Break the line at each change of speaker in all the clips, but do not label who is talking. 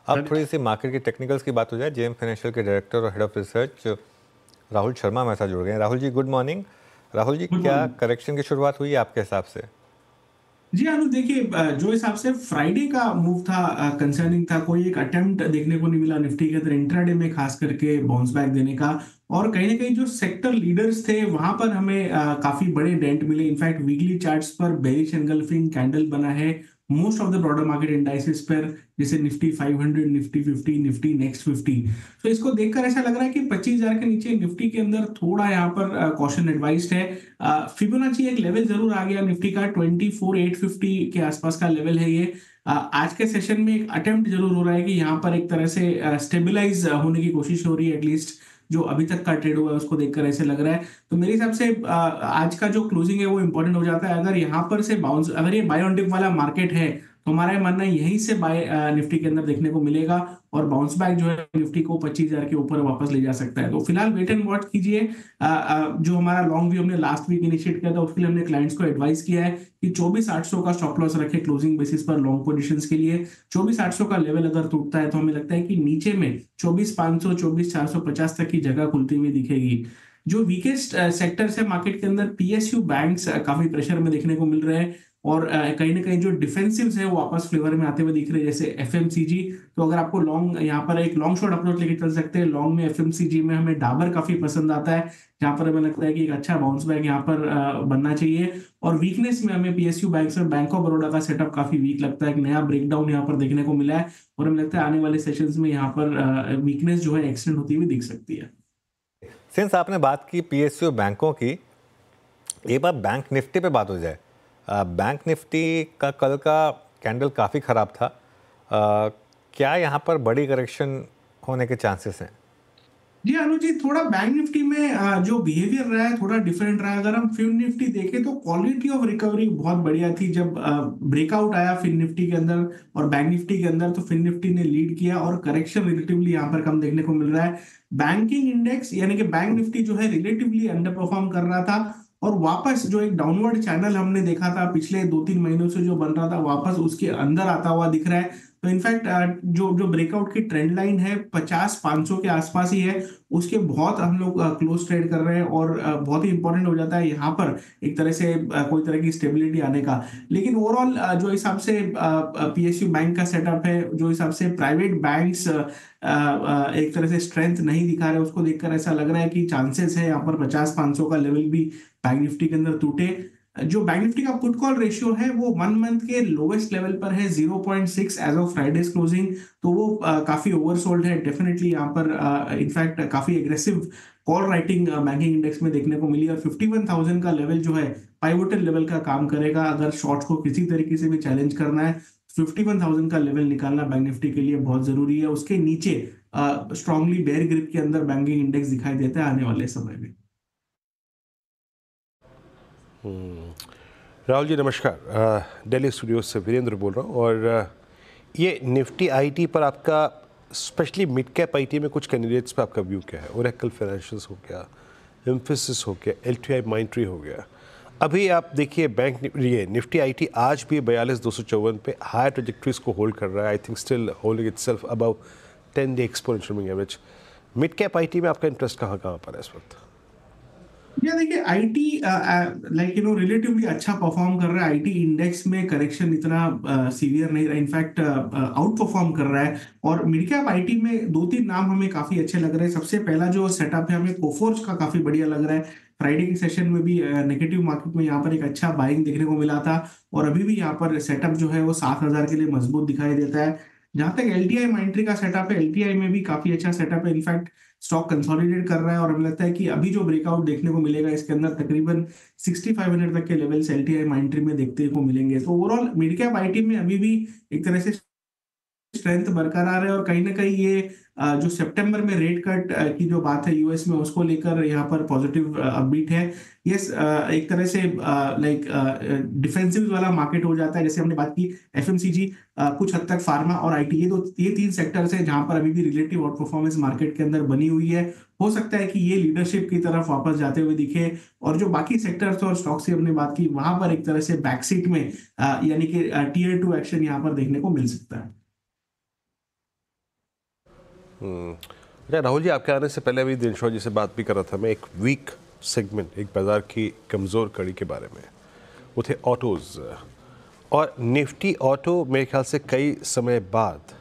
अब थोड़ी सी मार्केट की टेक्निकल्स की बात हो जाए। जेएम फाइनेंशियल के डायरेक्टर और head of research Rahul Sharma हमारे साथ जुड़ गए हैं। Rahul ji good morning. Rahul ji,
good
क्या
मॉर्निंग।
करेक्शन की शुरुआत हुई है आपके हिसाब से?
जी अनुज, देखिए, जो हिसाब से फ्राइडे का मूव था, कंसर्निंग था, कोई एक अटेम्प्ट देखने को नहीं मिला निफ्टी के अंदर इंट्राडे में खास करके बाउंस बैक देने का। और कहीं ना कहीं जो सेक्टर लीडर्स थे वहां पर हमें काफी बड़े डेंट मिले। इनफैक्ट वीकली चार्ट्स पर बेरिश एनगल्फिंग कैंडल बना है most of the broader market indices पर, जैसे निफ्टी 500, निफ्टी 50, निफ्टी नेक्स्ट 50। तो इसको देखकर ऐसा लग रहा है कि 25,000 के नीचे निफ्टी के अंदर थोड़ा यहाँ पर कॉशन एडवाइस्ड है। फिबोनाची एक लेवल जरूर आ गया निफ्टी का, 24,850 के आसपास का लेवल है ये। आज के सेशन में एक अटेम्प्ट जरूर हो रहा है कि यहाँ पर एक तरह से स्टेबलाइज होने की कोशिश हो रही है। एटलीस्ट जो अभी तक का ट्रेड हुआ है उसको देखकर ऐसे लग रहा है। तो मेरे हिसाब से आज का जो क्लोजिंग है वो इंपॉर्टेंट हो जाता है। अगर यहाँ पर से बाउंस, अगर ये बाय ऑन डिप वाला मार्केट है तो हमारा ये मानना है यहीं से बाय निफ्टी के अंदर देखने को मिलेगा। और बाउंस बैक जो है निफ्टी को 25,000 के ऊपर वापस ले जा सकता है। तो फिलहाल वेट एंड वॉच कीजिए। जो हमारा लॉन्ग व्यू हमने लास्ट वीक इनिशिएट किया था उसके लिए हमने क्लाइंट्स को एडवाइस किया है कि 24,800 का स्टॉप लॉस रखे क्लोजिंग बेसिस पर लॉन्ग पोजीशंस के लिए। 24,800 का लेवल अगर टूटता है तो हमें लगता है कि नीचे में 24,500, 24,450 तक की जगह खुलती हुई दिखेगी। जो वीकेस्ट सेक्टर्स है मार्केट के अंदर, पीएसयू बैंक्स काफी प्रेशर में देखने को मिल रहे हैं। और कहीं ना कहीं जो डिफेंसिव्स है वो वापस फ्लेवर में आते हुए दिख रहे हैं, जैसे एफएमसीजी। तो अगर आपको लॉन्ग, यहाँ पर एक लॉन्ग शॉट अप्रोच लेके चल सकते हैं। लॉन्ग में एफएमसीजी में हमें डाबर काफी पसंद आता है, जहां पर हमें लगता है कि एक अच्छा बाउंस बैक यहाँ पर बनना चाहिए। और वीकनेस में हमें पीएसयू बैंक और बैंक ऑफ बड़ौदा का सेटअप काफी वीक लगता है। एक नया ब्रेकडाउन यहाँ पर देखने को मिला है और हमें लगता है आने वाले सेशंस में यहाँ पर वीकनेस जो है एक्सटेंड होती हुई दिख सकती है।
सिंस आपने बात की पीएसयू बैंकों की, एक बार बैंक निफ्टी पे बात हो जाए। बैंक निफ्टी का कल का कैंडल काफ़ी ख़राब था। क्या यहाँ पर बड़ी करेक्शन होने के चांसेस हैं?
जी अनुज जी, थोड़ा बैंक निफ्टी में जो बिहेवियर रहा है थोड़ा डिफरेंट रहा है। अगर हम फिन निफ्टी देखें तो क्वालिटी ऑफ रिकवरी बहुत बढ़िया थी। जब ब्रेकआउट आया फिन निफ्टी के अंदर और बैंक निफ्टी के अंदर, तो फिन निफ्टी ने लीड किया और करेक्शन रिलेटिवली यहाँ पर कम देखने को मिल रहा है। बैंकिंग इंडेक्स यानी कि बैंक निफ्टी जो है रिलेटिवली अंडर परफॉर्म कर रहा था। और वापस जो एक डाउनवर्ड चैनल हमने देखा था पिछले 2-3 महीनों से जो बन रहा था, वापस उसके अंदर आता हुआ दिख रहा है। तो इनफैक्ट जो जो ब्रेकआउट की ट्रेंड लाइन है 50-500 के आसपास ही है, उसके बहुत हम लोग क्लोज ट्रेड कर रहे हैं। और बहुत ही इंपॉर्टेंट हो जाता है यहाँ पर एक तरह से कोई तरह की स्टेबिलिटी आने का। लेकिन ओवरऑल जो हिसाब से पीएसयू बैंक का सेटअप है, जो हिसाब से प्राइवेट बैंक्स एक तरह से स्ट्रेंथ नहीं दिखा रहे, उसको देखकर ऐसा लग रहा है कि चांसेस है यहाँ पर 50-500 का लेवल भी बैंक निफ्टी के अंदर टूटे। जो बैंक निफ्टी का पुट कॉल रेशियो है वो 1 मंथ के लोवेस्ट लेवल पर है, 0.6 एज ऑफ फ्राइडेज क्लोजिंग। तो वो काफी ओवरसोल्ड है डेफिनेटली। यहाँ पर इनफैक्ट काफी aggressive call writing banking index में देखने को मिली। और 51,000 का लेवल जो है पाइवोटल लेवल का काम करेगा। अगर शॉर्ट्स को किसी तरीके से भी चैलेंज करना है, 51,000 का लेवल निकालना बैंक निफ्टी के लिए बहुत जरूरी है। उसके नीचे स्ट्रांगली बेयर ग्रिप के अंदर बैंकिंग इंडेक्स दिखाई देता है आने वाले समय में।
राहुल जी नमस्कार। दिल्ली स्टूडियो से वीरेंद्र बोल रहा हूँ। और ये निफ्टी आईटी पर आपका, स्पेशली मिड कैप आईटी में कुछ कैंडिडेट्स पे आपका व्यू क्या है? ओरेकल फाइनेंशियल्स हो गया, एम्फेसिस हो गया, एलटीआई माइंट्री हो गया। अभी आप देखिए बैंक ये निफ्टी आईटी आज भी 42,254 पे हायर ट्रेजेक्ट्रीज को होल्ड कर रहा है। I think still holding itself above 10 day exponential moving average. Mid cap IT में आपका इंटरेस्ट कहाँ कहाँ पर है इस वक्त?
या देखिए, आईटी लाइक रिलेटिवली अच्छा परफॉर्म कर रहा है। आईटी इंडेक्स में करेक्शन इतना सीवियर नहीं रहा, इनफैक्ट आउट परफॉर्म कर रहा है। और मिड कैप आईटी में 2-3 नाम हमें काफी अच्छे लग रहे हैं। सबसे पहला जो सेटअप है हमें कोफोर्ज का काफी बढ़िया लग रहा है। फ्राइडे के सेशन में भी नेगेटिव मार्केट में यहाँ पर एक अच्छा बाइंग देखने को मिला था। और अभी भी यहाँ पर सेटअप जो है वो 7,000 के लिए मजबूत दिखाई देता है। जहां तक एलटीआई माइंट्री का सेटअप है, एलटीआई में भी काफी अच्छा सेटअप है। इनफैक्ट स्टॉक कंसोलिडेट कर रहा है और हमें लगता है कि अभी जो ब्रेकआउट देखने को मिलेगा इसके अंदर तकरीबन 6500 तक के लेवल्स एलटीआई माइंट्री में देखने को मिलेंगे। तो ओवरऑल मिड कैप आईटी में अभी भी एक तरह से स्ट्रेंथ बरकरार है। और कहीं ना कहीं ये जो सितंबर में रेट कट की जो बात है यूएस में, उसको लेकर यहाँ पर पॉजिटिव अपबीट है। ये एक तरह से लाइक डिफेंसिव वाला मार्केट हो जाता है। जैसे हमने बात की एफएमसीजी, कुछ हद तक फार्मा और आईटी, ये 3 सेक्टर्स हैं जहां पर अभी भी रिलेटिव आउट परफॉर्मेंस मार्केट के अंदर बनी हुई है। हो सकता है कि ये लीडरशिप की तरफ वापस जाते हुए दिखे। और जो बाकी सेक्टर्स और स्टॉक्स की हमने बात की, वहां पर एक तरह से बैकसीट में यानी कि टीयर 2 एक्शन यहाँ पर देखने को मिल सकता है।
अच्छा राहुल जी, आपके आने से पहले अभी दिनशॉ जी से बात भी कर रहा था मैं, एक वीक सेगमेंट, एक बाज़ार की कमज़ोर कड़ी के बारे में, वो थे ऑटोज़। और निफ्टी ऑटो मेरे ख्याल से कई समय बाद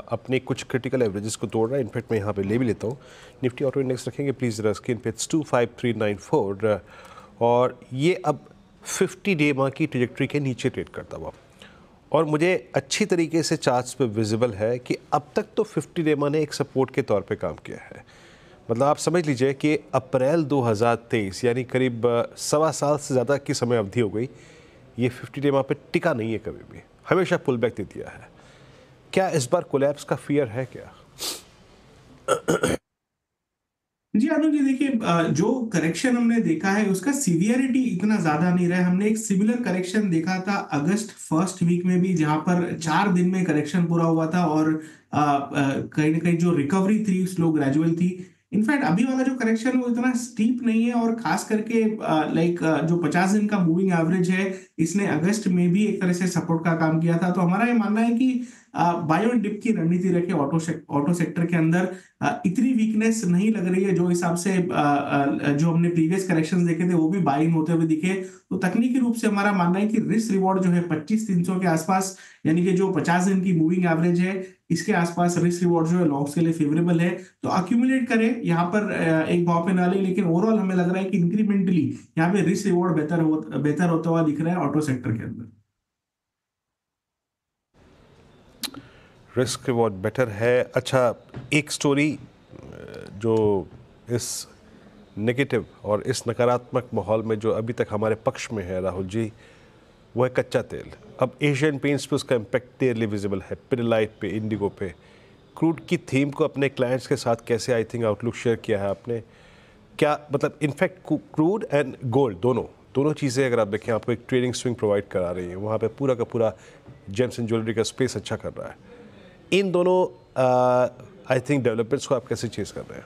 अपने कुछ क्रिटिकल एवरेजेस को तोड़ रहा है। इनफैक्ट मैं यहाँ पे ले भी लेता हूँ, निफ्टी ऑटो इंडेक्स रखेंगे प्लीज़ ज़रा स्क्रीन पे, 25394 और ये अब 50 डे माह की ट्रैजेक्टरी के नीचे ट्रेड करता हुआ, और मुझे अच्छी तरीके से चार्ट्स पे विजिबल है कि अब तक तो 50 डे माह ने एक सपोर्ट के तौर पे काम किया है। मतलब आप समझ लीजिए कि अप्रैल 2023 यानी करीब 1.25 साल से ज़्यादा की समय अवधि हो गई, ये 50 डे माह पे टिका नहीं है कभी भी, हमेशा पुल बैक दे दिया है। क्या इस बार कोलैप्स का फियर है क्या?
जी अनुज जी, देखिए जो करेक्शन हमने देखा है उसका सीवियरिटी इतना ज्यादा नहीं रहा है। हमने एक सिमिलर करेक्शन देखा था अगस्त फर्स्ट वीक में भी, जहां पर 4 दिन में करेक्शन पूरा हुआ था और कहीं ना कहीं जो रिकवरी थी स्लो ग्रेजुअल थी। इनफैक्ट अभी वाला जो करेक्शन वो इतना स्टीप नहीं है, और खास करके लाइक जो 50 दिन का मूविंग एवरेज है इसने अगस्त में भी एक तरह से सपोर्ट का काम किया था। तो हमारा ये मानना है कि बाय ऑन डिप की रणनीति रखे ऑटो सेक्टर के अंदर इतनी वीकनेस नहीं लग रही है। जो हिसाब से जो हमने प्रीवियस करेक्शंस देखे थे वो भी बाइंग होते हुए दिखे। तो तकनीकी रूप से हमारा मानना है कि रिस्क रिवॉर्ड जो है 25,300 के आसपास, यानी कि जो 50 दिन की मूविंग एवरेज है इसके आसपास रिस्क रिवॉर्ड जो है लॉन्ग्स के लिए फेवरेबल है। तो अक्यूमुलेट करें यहाँ पर, एक भाव पे ना ले, लेकिन ओवरऑल हमें लग रहा है कि इंक्रीमेंटली यहाँ पे रिस्क रिवॉर्ड बेहतर होता हुआ दिख रहा है ऑटो सेक्टर के अंदर।
रिस्क रिवॉर्ड बेटर है। अच्छा, एक स्टोरी जो इस नेगेटिव और इस नकारात्मक माहौल में जो अभी तक हमारे पक्ष में है राहुल जी, वो है कच्चा तेल। अब एशियन पेंट्स पे उसका इम्पैक्ट क्लियरली विजिबल है, पिडिलाइट पे, इंडिगो पे। क्रूड की थीम को अपने क्लाइंट्स के साथ कैसे आई थिंक आउटलुक शेयर किया है आपने? क्या मतलब इनफैक्ट क्रूड एंड गोल्ड दोनों चीज़ें अगर आप देखें आपको एक ट्रेडिंग स्विंग प्रोवाइड करा रही हैं, वहाँ पे पूरा का पूरा जेम्स एंड ज्वेलरी का स्पेस अच्छा कर रहा है। इन दोनों आई थिंक डेवलपमेंट्स को आप कैसे चेज कर रहे हैं?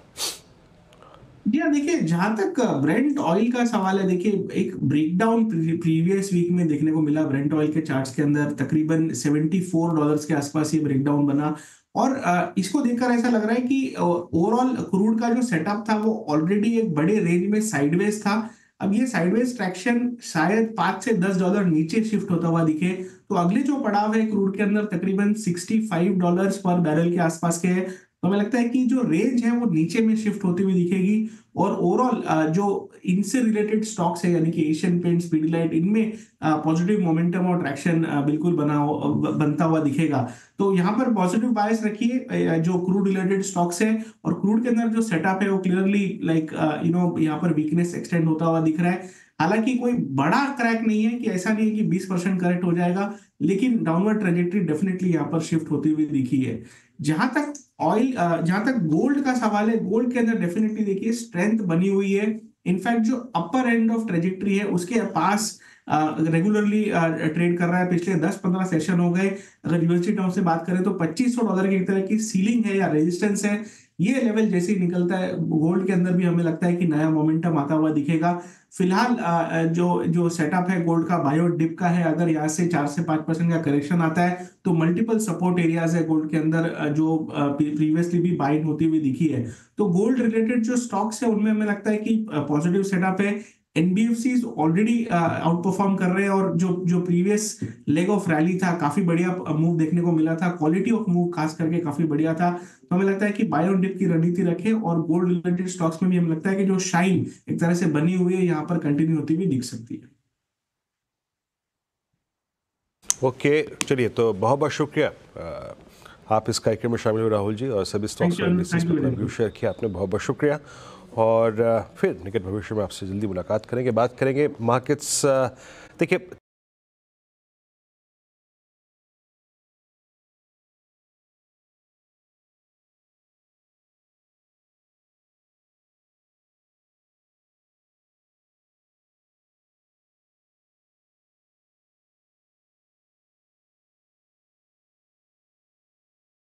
जी हाँ, देखिए जहां तक ब्रेंट ऑयल का सवाल है, देखिए एक ब्रेकडाउन प्रीवियस वीक में देखने को मिला ब्रेंट ऑयल के चार्ट्स के अंदर। तकरीबन $74 के आसपास ये ब्रेकडाउन बना, और इसको देखकर ऐसा लग रहा है कि ओवरऑल क्रूड का जो सेटअप था वो ऑलरेडी एक बड़े रेंज में साइडवेज था। अब ये साइडवेज ट्रैक्शन शायद $5 से $10 नीचे शिफ्ट होता हुआ दिखे, तो अगले जो पड़ाव है क्रूड के अंदर तकरीबन $65 पर बैरल के आसपास के है। तो हमें लगता है कि जो रेंज है वो नीचे में शिफ्ट होती हुई दिखेगी, और ओवरऑल जो इनसे रिलेटेड स्टॉक्स है यानी कि एशियन पेंट्स, पिडिलाइट, इनमें पॉजिटिव मोमेंटम और ट्रैक्शन बिल्कुल बनता हुआ दिखेगा। तो यहाँ पर पॉजिटिव बायस रखिए जो क्रूड रिलेटेड स्टॉक्स है, और क्रूड के अंदर जो सेटअप है वो क्लियरली लाइक यहाँ पर वीकनेस एक्सटेंड होता हुआ दिख रहा है। हालांकि कोई बड़ा क्रैक नहीं है, कि ऐसा नहीं है कि 20% करेक्ट हो जाएगा, लेकिन डाउनवर्ड ट्रेजेक्टरी डेफिनेटली यहाँ पर शिफ्ट होती हुई दिखी है। जहां तक गोल्ड का सवाल है, गोल्ड के अंदर डेफिनेटली देखिए स्ट्रेंथ बनी हुई है। इनफैक्ट जो अपर एंड ऑफ ट्रेजेक्टरी है उसके पास रेगुलरली ट्रेड कर रहा है। पिछले 10-15 सेशन हो गए। अगर यूएसडी टर्म से बात करें तो $2500 की एक तरह की सीलिंग है या रेजिस्टेंस है। ये लेवल जैसे ही निकलता है गोल्ड के अंदर भी हमें लगता है कि नया मोमेंटम आता हुआ दिखेगा। फिलहाल जो सेटअप है गोल्ड का बायो डिप का है। अगर यहाँ से 4 से 5% का करेक्शन आता है तो मल्टीपल सपोर्ट एरियाज है गोल्ड के अंदर जो प्रीवियसली भी बाइंग होती हुई दिखी है। तो गोल्ड रिलेटेड जो स्टॉक्स है उनमें हमें लगता है कि पॉजिटिव सेटअप है। एनबीएफसीज ऑलरेडी आउट परफॉर्म कर रहे हैं, और जो प्रीवियस लेग ऑफ रैली था काफी बढ़िया मूव देखने को मिला था, क्वालिटी ऑफ मूव खास करके काफी बढ़िया था। तो हमें लगता है कि बाय ऑन डिप की रणनीति रखें, और गोल्ड रिलेटेड स्टॉक्स में भी हमें लगता है कि जो शाइन एक तरह से बनी हुई है यहाँ पर कंटिन्यू होती हुई दिख सकती है।
ओके, चलिए तो बहुत बहुत शुक्रिया आप इस कार्यक्रम में शामिल हुए राहुल जी, और सभी स्टॉक्स पर अपना व्यू शेयर किया आपने, बहुत बहुत शुक्रिया। और फिर निकट भविष्य में आपसे जल्दी मुलाकात करेंगे, बात करेंगे मार्केट्स। देखिए